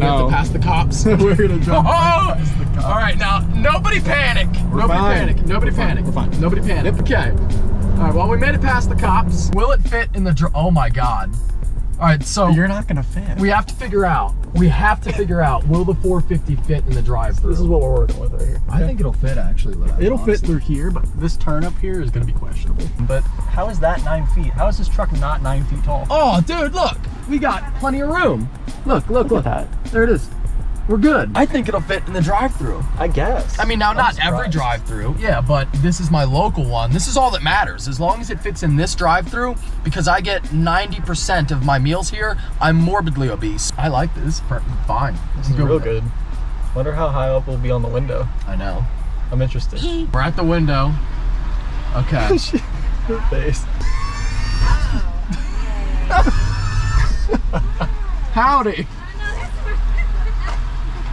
We have to pass the cops. We're gonna jump past the cops. All right, now nobody panic. We're fine. Nobody panic. We're fine. Nobody panic. Okay. All right. Well, we made it past the cops. Will it fit in the? Oh my God. All right. So you're not gonna fit. we have to figure out. Will the 450 fit in the drive-through? This is what we're working with right here. I think it'll fit actually. It'll fit through here, but this turn up here is gonna be questionable. But how is that 9 feet? How is this truck not 9 feet tall? Oh, dude, look. We got plenty of room. Look. Look at that. There it is. We're good. I think it'll fit in the drive-through. I guess. I mean, now not every drive-through. Yeah, but this is my local one. This is all that matters. As long as it fits in this drive-through, because I get 90% of my meals here, I'm morbidly obese. I like this. Fine. This is real good. Wonder how high up we'll be on the window. I know. I'm interested. We're at the window. Okay. Her face. Howdy.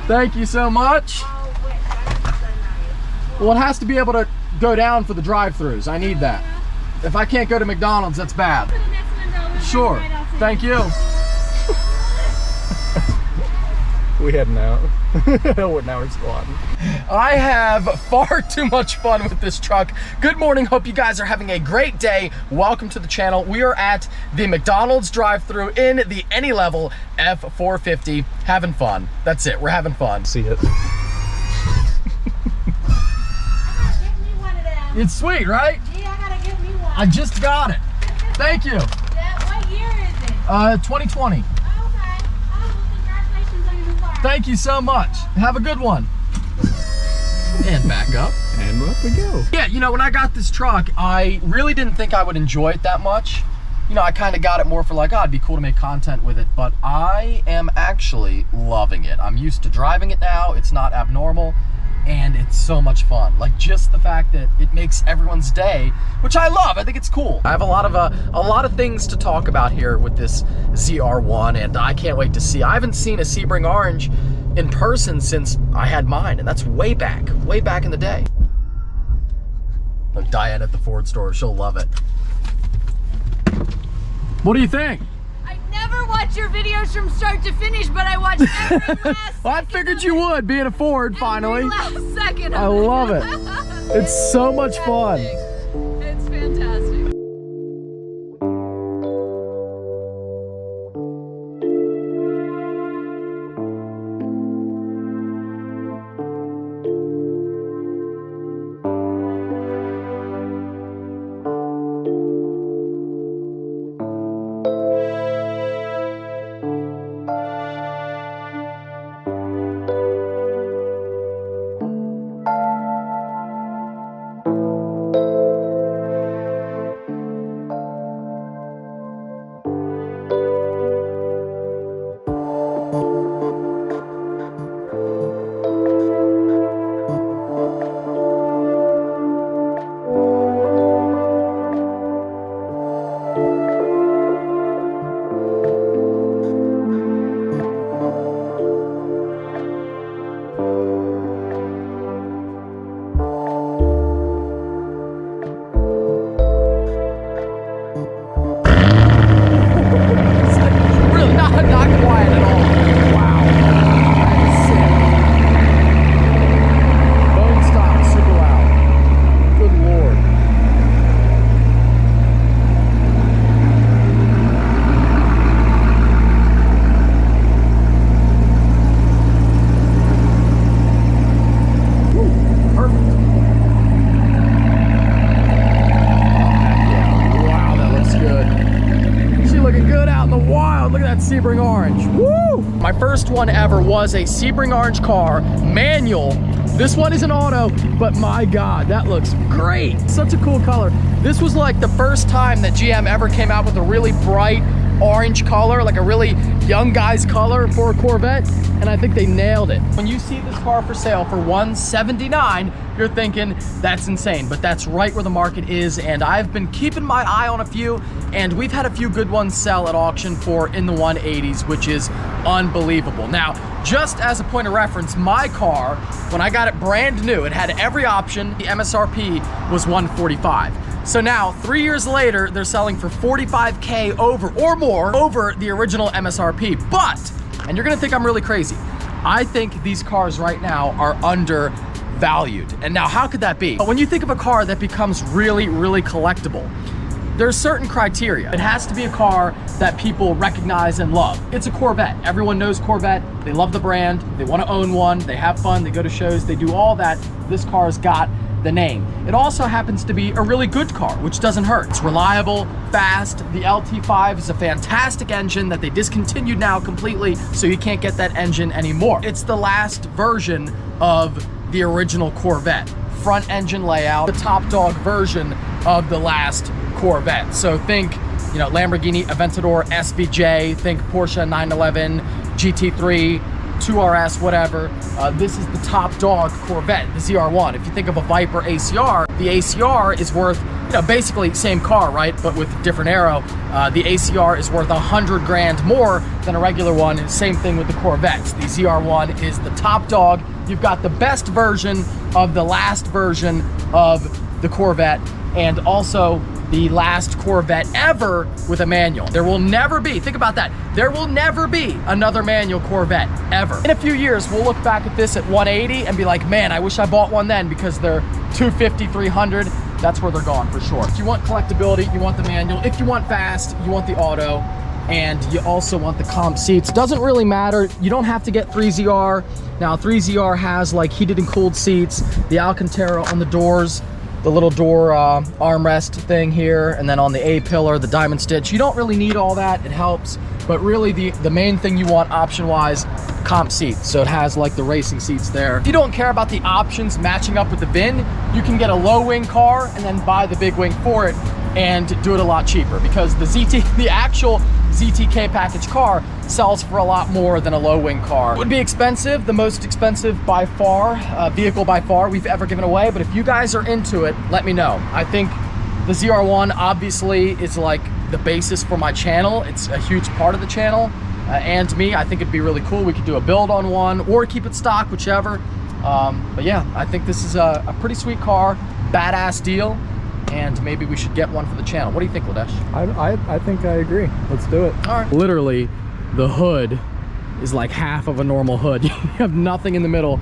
Thank you so much. Well, it has to be able to go down for the drive-throughs. I need that. If I can't go to McDonald's, that's bad. Sure. Thank you. We heading out. Now we're squatting. I have far too much fun with this truck. Good morning. Hope you guys are having a great day. Welcome to the channel. We are at the McDonald's drive-thru in the Any Level F450. Having fun. That's it. We're having fun. See it. It's sweet, right? Yeah, I gotta get me one. I just got it. Thank you. What year is it? 2020. Thank Thank you so much. Have a good one. And back up. And up we go. Yeah, you know, when I got this truck, I really didn't think I would enjoy it that much. You know, I kind of got it more for like, oh, it'd be cool to make content with it, but I am actually loving it. I'm used to driving it now. It's not abnormal, and it's so much fun. Like, just the fact that it makes everyone's day, which I love. I think it's cool. I have a lot of things to talk about here with this ZR1, and I can't wait to see. I haven't seen a Sebring Orange in person since I had mine, and that's way back in the day. Look, Diane at the Ford store, she'll love it. What do you think? I never watch your videos from start to finish, but I watch every last Well, I figured you would, being a Ford, finally. last second of I love it. It's so much fun. It's fantastic. Sebring Orange. Woo! My first one ever was a Sebring Orange car, manual. This one is an auto, but my God, that looks great. Such a cool color. This was like the first time that GM ever came out with a really bright orange color, like a really young guy's color for a Corvette, and I think they nailed it. When you see this car for sale for $179, you're thinking that's insane, but that's right where the market is, and I've been keeping my eye on a few, and we've had a few good ones sell at auction for in the 180s, which is unbelievable. Now, just as a point of reference, my car, when I got it brand new, it had every option. The MSRP was $145. So now, 3 years later, they're selling for $45K over or more over the original MSRP. But And you're gonna think I'm really crazy. I think these cars right now are undervalued. And now how could that be? But when you think of a car that becomes really, really collectible, there's certain criteria. It has to be a car that people recognize and love. It's a Corvette. Everyone knows Corvette. They love the brand. They want to own one. They have fun. They go to shows. They do all that. This car's got the name. It also happens to be a really good car, which doesn't hurt. It's reliable, fast. The LT5 is a fantastic engine that they discontinued now completely, so you can't get that engine anymore. It's the last version of the original Corvette. Front engine layout, the top dog version of the last Corvette. So think, you know, Lamborghini Aventador SVJ, think Porsche 911, GT3, 2RS, whatever. This is the top dog Corvette, the ZR1. If you think of a Viper ACR, the ACR is worth, you know, basically same car, right? But with a different aero. The ACR is worth 100 grand more than a regular one. Same thing with the Corvettes. The ZR1 is the top dog. You've got the best version of the last version of the Corvette, and also the last Corvette ever with a manual. There will never be, think about that, there will never be another manual Corvette, ever. In a few years, we'll look back at this at 180 and be like, man, I wish I bought one then, because they're 250, 300, that's where they're going for sure. If you want collectability, you want the manual. If you want fast, you want the auto, and you also want the comp seats. Doesn't really matter, you don't have to get 3ZR. Now 3ZR has like heated and cooled seats, the Alcantara on the doors, the little door armrest thing here, and then on the A-pillar, the diamond stitch. You don't really need all that, it helps, but really the main thing you want option-wise, comp seats. So it has like the racing seats there. If you don't care about the options matching up with the VIN, you can get a low wing car and then buy the big wing for it and do it a lot cheaper, because the actual ZTK package car sells for a lot more than a low wing car. It would be expensive, the most expensive by far, vehicle by far we've ever given away, but if you guys are into it, let me know. I think the ZR1 obviously is like the basis for my channel. It's a huge part of the channel, and me. I think it'd be really cool. We could do a build on one or keep it stock, whichever. But yeah, I think this is a pretty sweet car, badass deal, and maybe we should get one for the channel. What do you think, Ladesh? I think I agree. Let's do it. All right. Literally, the hood is like half of a normal hood. You have nothing in the middle,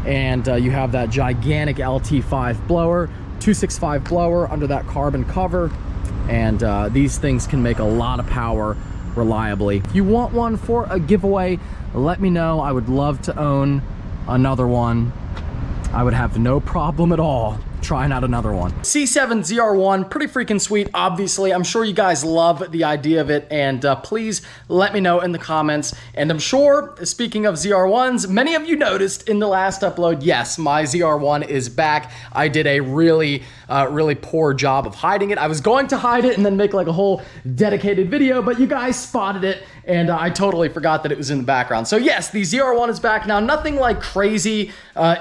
and you have that gigantic LT5 blower, 265 blower under that carbon cover, and these things can make a lot of power reliably. If you want one for a giveaway, let me know. I would love to own another one. I would have no problem at all trying out another one. C7 ZR1, pretty freaking sweet, obviously. I'm sure you guys love the idea of it, and please let me know in the comments. And I'm sure, speaking of ZR1s, many of you noticed in the last upload, yes, my ZR1 is back. I did a really poor job of hiding it. I was going to hide it and then make like a whole dedicated video, but you guys spotted it, and I totally forgot that it was in the background. So yes, the ZR1 is back now. Nothing like crazy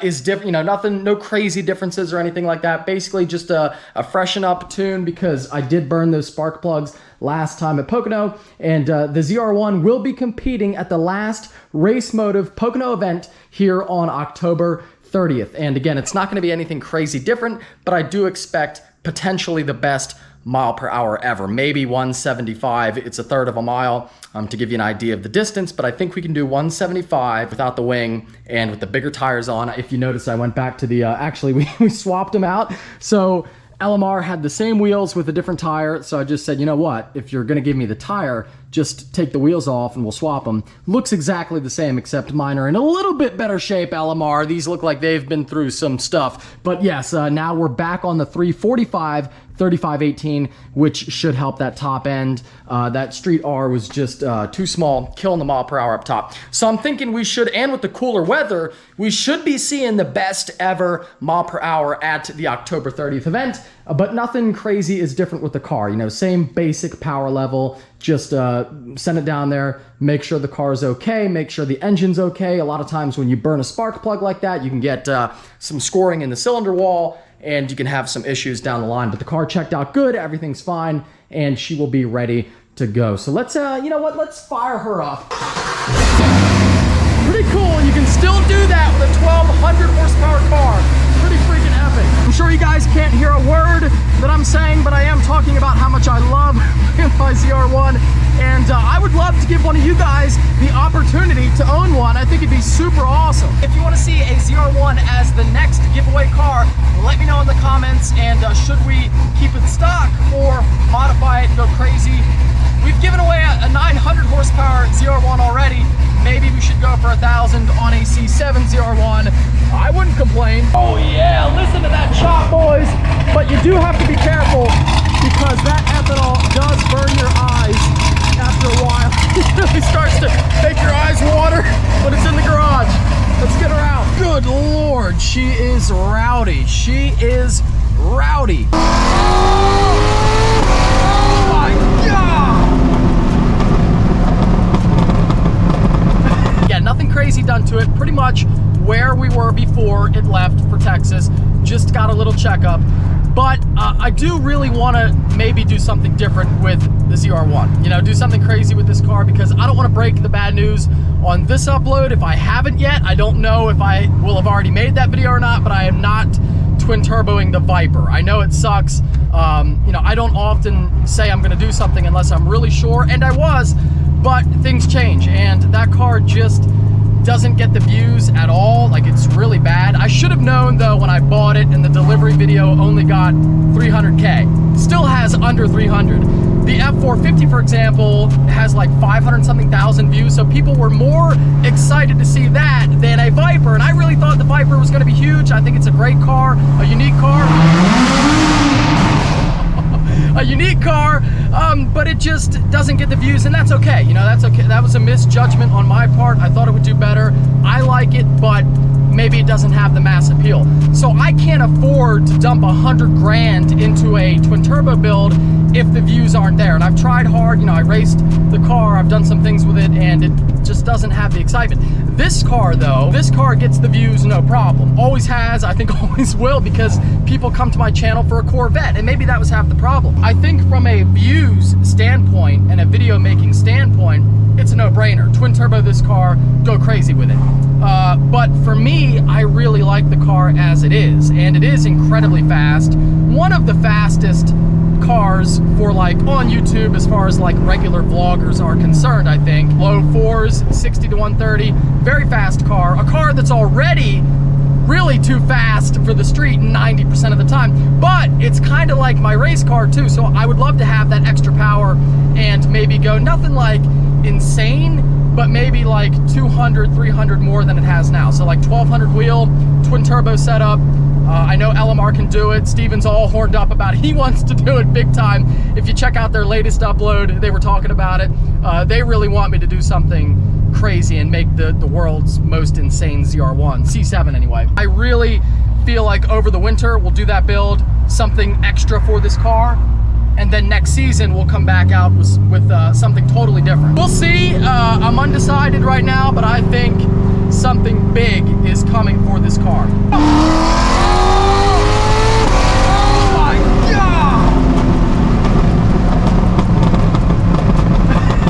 is different, you know, no crazy differences or anything like that. Basically just a freshen up tune, because I did burn those spark plugs last time at Pocono, and the ZR1 will be competing at the last Race Motive Pocono event here on October 30th. And again, it's not going to be anything crazy different, but I do expect potentially the best mile per hour ever, maybe 175. It's a third of a mile, to give you an idea of the distance, but I think we can do 175 without the wing and with the bigger tires on. If you notice, I went back to the, actually we swapped them out. So LMR had the same wheels with a different tire, so I just said, you know what, if you're gonna give me the tire, just take the wheels off and we'll swap them. Looks exactly the same, except mine are in a little bit better shape, LMR. These look like they've been through some stuff. But yes, now we're back on the 345 3518, which should help that top end. That Street R was just too small, killing the mile per hour up top. So I'm thinking we should, and with the cooler weather, we should be seeing the best ever mile per hour at the October 30th event. But nothing crazy is different with the car. You know, same basic power level. Just send it down there, make sure the car is okay, make sure the engine's okay. A lot of times when you burn a spark plug like that, you can get some scoring in the cylinder wall, and you can have some issues down the line. But the car checked out good, everything's fine, and she will be ready to go. So let's, you know what, let's fire her up. Pretty cool, you can still do that with a 1200 horsepower car. Pretty freaking epic. I'm sure you guys can't hear a word that I'm saying, but I am talking about how much I love my ZR1, and I would love to give one of you guys the opportunity to own one. I think it'd be super awesome. If you want to see a ZR1 as the next giveaway car, let me know in the comments, and should we keep it stock or modify it and go crazy? We've given away a 900 horsepower ZR1 already. Maybe we should go for 1,000 on a C8 ZR1. I wouldn't complain. Oh yeah, listen to that chop, boys. But you do have to be careful because that ethanol does burn your eyes after a while. It really starts to make your eyes water when it's in the garage. Let's get her out. Good Lord, she is rowdy. She is rowdy. Oh my God. Yeah, nothing crazy done to it. Pretty much where we were before it left for Texas. Just got a little checkup. But I do really want to maybe do something different with the ZR1. You know, do something crazy with this car because I don't want to break the bad news on this upload. If I haven't yet, I don't know if I will have already made that video or not, but I am not twin turboing the Viper. I know it sucks. You know, I don't often say I'm going to do something unless I'm really sure, and I was, but things change, and that car just doesn't get the views at all. Like, it's really bad. I should have known though when I bought it, and the delivery video only got 300K. Still has under 300. The F450, for example, has like 500 something thousand views, so people were more excited to see that than a Viper, and I really thought the Viper was going to be huge. I think it's a great car, a unique car. A unique car, but it just doesn't get the views, and that's okay. You know, that's okay. That was a misjudgment on my part. I thought it would do better. I like it, but maybe it doesn't have the mass appeal. So I can't afford to dump 100 grand into a twin turbo build if the views aren't there. And I've tried hard. You know, I raced the car, I've done some things with it, and it just doesn't have the excitement. This car though, this car gets the views no problem. Always has, I think always will, because people come to my channel for a Corvette, and maybe that was half the problem. I think from a views standpoint and a video making standpoint, it's a no-brainer. Twin turbo this car, go crazy with it. But for me, I really like the car as it is, and it is incredibly fast. One of the fastest cars for like on YouTube as far as like regular vloggers are concerned, I think. Low fours, 60 to 130, very fast car. A car that's already really too fast for the street 90% of the time, but it's kind of like my race car too, so I would love to have that extra power and maybe go nothing like insane, but maybe like 200, 300 more than it has now. So like 1200 wheel, twin turbo setup. I know LMR can do it. Steven's all horned up about it. He wants to do it big time. If you check out their latest upload, they were talking about it. They really want me to do something crazy and make the world's most insane ZR1, C7 anyway. I really feel like over the winter, we'll do that build, something extra for this car, and then next season we'll come back out with something totally different. We'll see. I'm undecided right now, but I think something big is coming for this car.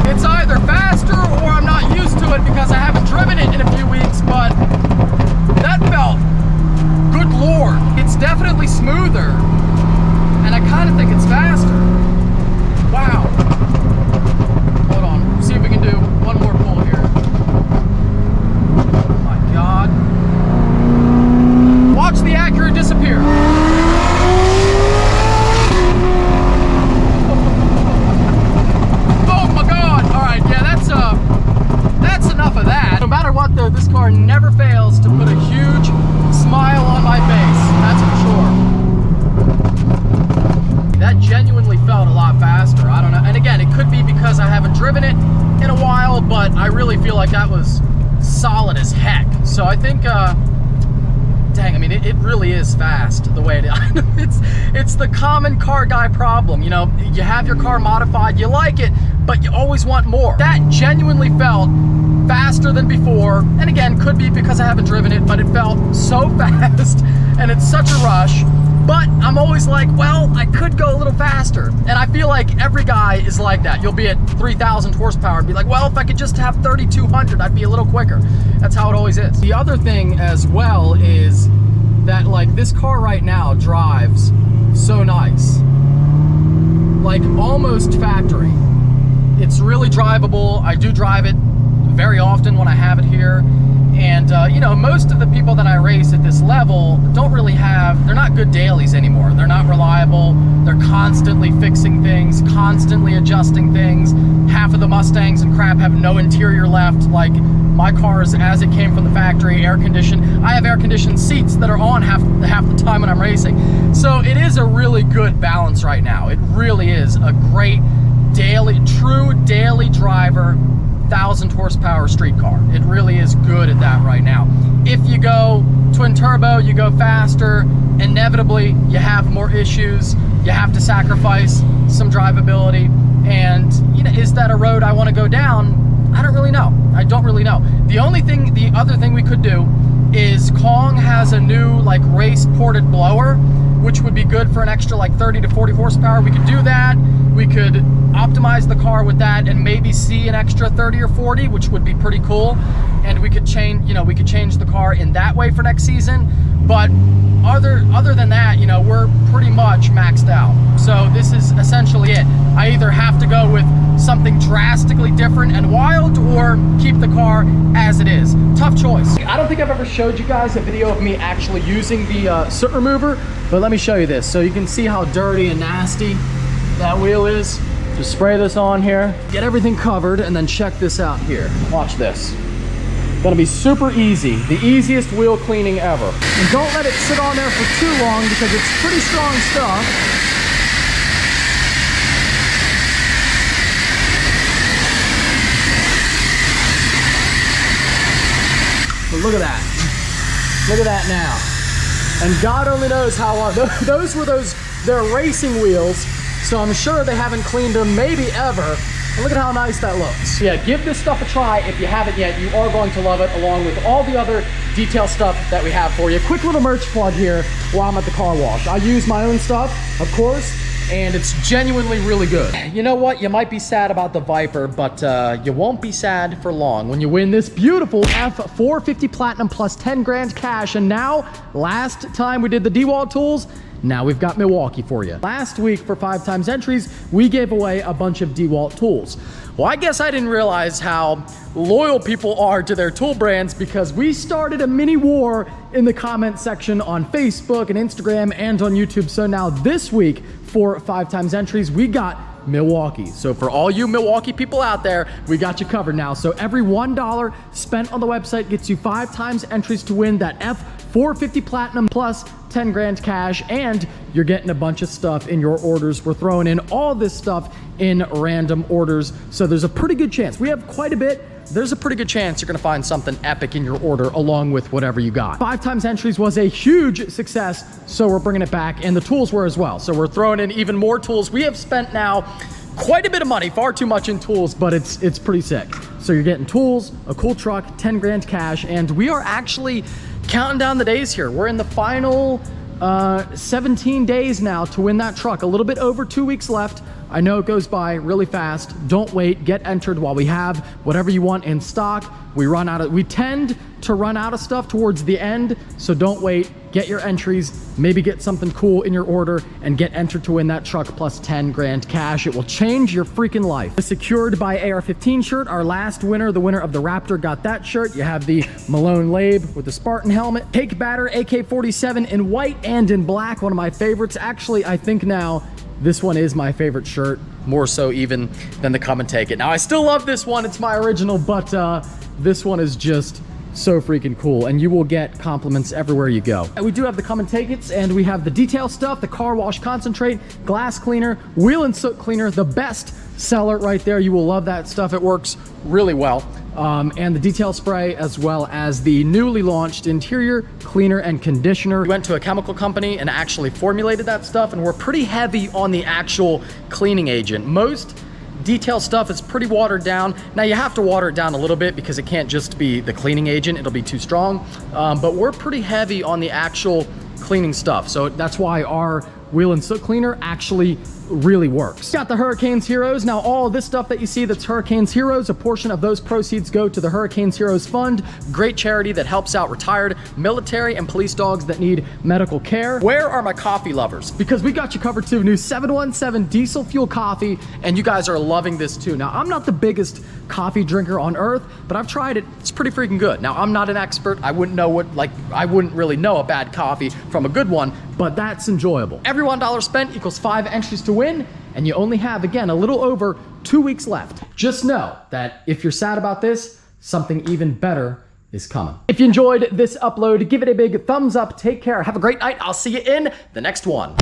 It's either faster or I'm not used to it because I haven't driven it in a few weeks, but that felt, good Lord. It's definitely smoother, and I kind of think it's faster. Wow. Hold on, see if we can do one more pull here. Oh my God. Watch the Acura disappear. Enough of that. No matter what though, this car never fails to put a huge smile on my face, that's for sure. That genuinely felt a lot faster. I don't know, and again, it could be because I haven't driven it in a while, but I really feel like that was solid as heck. So I think, dang, I mean, it really is fast the way it is. It's the common car guy problem. You know, you have your car modified, you like it, but you always want more. That genuinely felt faster than before, and again, could be because I haven't driven it, but it felt so fast, and it's such a rush. But I'm always like, well, I could go a little faster, and I feel like every guy is like that. You'll be at 3,000 horsepower and be like, well, if I could just have 3,200, I'd be a little quicker. That's how it always is. The other thing as well is that, like, this car right now drives so nice. like almost factory. It's really drivable. I do drive it very often when I have it here. And you know, most of the people that I race at this level don't really have, they're not good dailies anymore. They're not reliable. They're constantly fixing things, constantly adjusting things. Half of the Mustangs and crap have no interior left. Like my car is as it came from the factory, air conditioned. I have air conditioned seats that are on half the time when I'm racing. So it is a really good balance right now. It really is a great daily, true daily driver, 1,000 horsepower street car. It really is good at that right now. If you go twin turbo, you go faster, inevitably you have more issues. You have to sacrifice some drivability. And you know, is that a road I want to go down? I don't really know. I don't really know. The other thing we could do is Kong has a new like race ported blower, which would be good for an extra like 30 to 40 horsepower. We could do that. We could optimize the car with that and maybe see an extra 30 or 40, which would be pretty cool. And we could change, you know, we could change the car in that way for next season. But other than that, you know, we're pretty much maxed out. So this is essentially it. I either have to go with something drastically different and wild or keep the car as it is. Tough choice. I don't think I've ever showed you guys a video of me actually using the soot remover, but let me show you this. So you can see how dirty and nasty that wheel is. Just spray this on here, get everything covered, and then check this out here. Watch this. Gonna be super easy. The easiest wheel cleaning ever. And don't let it sit on there for too long because it's pretty strong stuff. But look at that. Look at that now. And God only knows how long. Those were their racing wheels. So I'm sure they haven't cleaned them maybe ever. And look at how nice that looks. Yeah, give this stuff a try if you haven't yet. You are going to love it, along with all the other detail stuff that we have for you. Quick little merch plug here while I'm at the car wash. I use my own stuff, of course, and it's genuinely really good. You know what? You might be sad about the Viper, but you won't be sad for long when you win this beautiful F450 Platinum plus 10 grand cash. And now, last time we did the DeWalt tools, now we've got Milwaukee for you. Last week for 5 times entries, we gave away a bunch of DeWalt tools. Well, I guess I didn't realize how loyal people are to their tool brands because we started a mini war in the comment section on Facebook and Instagram and on YouTube. So now this week for 5 times entries, we got Milwaukee. So for all you Milwaukee people out there, we got you covered now. So every $1 spent on the website gets you 5 times entries to win that F450 Platinum plus 10 grand cash, and you're getting a bunch of stuff in your orders. We're throwing in all this stuff in random orders. So there's a pretty good chance. We have quite a bit. There's a pretty good chance you're gonna find something epic in your order along with whatever you got. 5 times entries was a huge success, so we're bringing it back, and the tools were as well. So we're throwing in even more tools. We have spent now quite a bit of money, far too much in tools, but it's pretty sick. So you're getting tools, a cool truck, 10 grand cash, and we are actually counting down the days here. We're in the final 17 days now to win that truck. A little bit over 2 weeks left. I know it goes by really fast. Don't wait. Get entered while we have whatever you want in stock. We tend to run out of stuff towards the end, so don't wait. Get your entries, maybe get something cool in your order, and get entered to win that truck plus 10 grand cash. It will change your freaking life. The Secured by AR-15 shirt, our last winner, the winner of the Raptor, got that shirt. You have the Malone Labe with the Spartan helmet. Cake Batter AK-47 in white and in black, one of my favorites. Actually, I think now this one is my favorite shirt, more so even than the Come and Take It. Now, I still love this one. It's my original, but this one is just so freaking cool, and you will get compliments everywhere you go. We do have the Come and Take It's, and we have the detail stuff, the car wash concentrate, glass cleaner, wheel and soot cleaner, the best seller right there. You will love that stuff. It works really well. And the detail spray, as well as the newly launched interior cleaner and conditioner. We went to a chemical company and actually formulated that stuff, and we're pretty heavy on the actual cleaning agent. Most detail stuff is pretty watered down. Now you have to water it down a little bit because it can't just be the cleaning agent, it'll be too strong. But we're pretty heavy on the actual cleaning stuff. So that's why our wheel and soot cleaner actually really works. Got the Hurricanes Heroes. Now all this stuff that you see that's Hurricanes Heroes, a portion of those proceeds go to the Hurricanes Heroes Fund, great charity that helps out retired military and police dogs that need medical care. Where are my coffee lovers? Because we got you covered too. New 717 diesel fuel coffee, and you guys are loving this too. Now I'm not the biggest coffee drinker on earth, but I've tried it. It's pretty freaking good. Now I'm not an expert. I wouldn't know I wouldn't really know a bad coffee from a good one, but that's enjoyable. Every $1 spent equals 5 entries to win, and you only have, again, a little over 2 weeks left. Just know that if you're sad about this, something even better is coming. If you enjoyed this upload, give it a big thumbs up. Take care. Have a great night. I'll see you in the next one.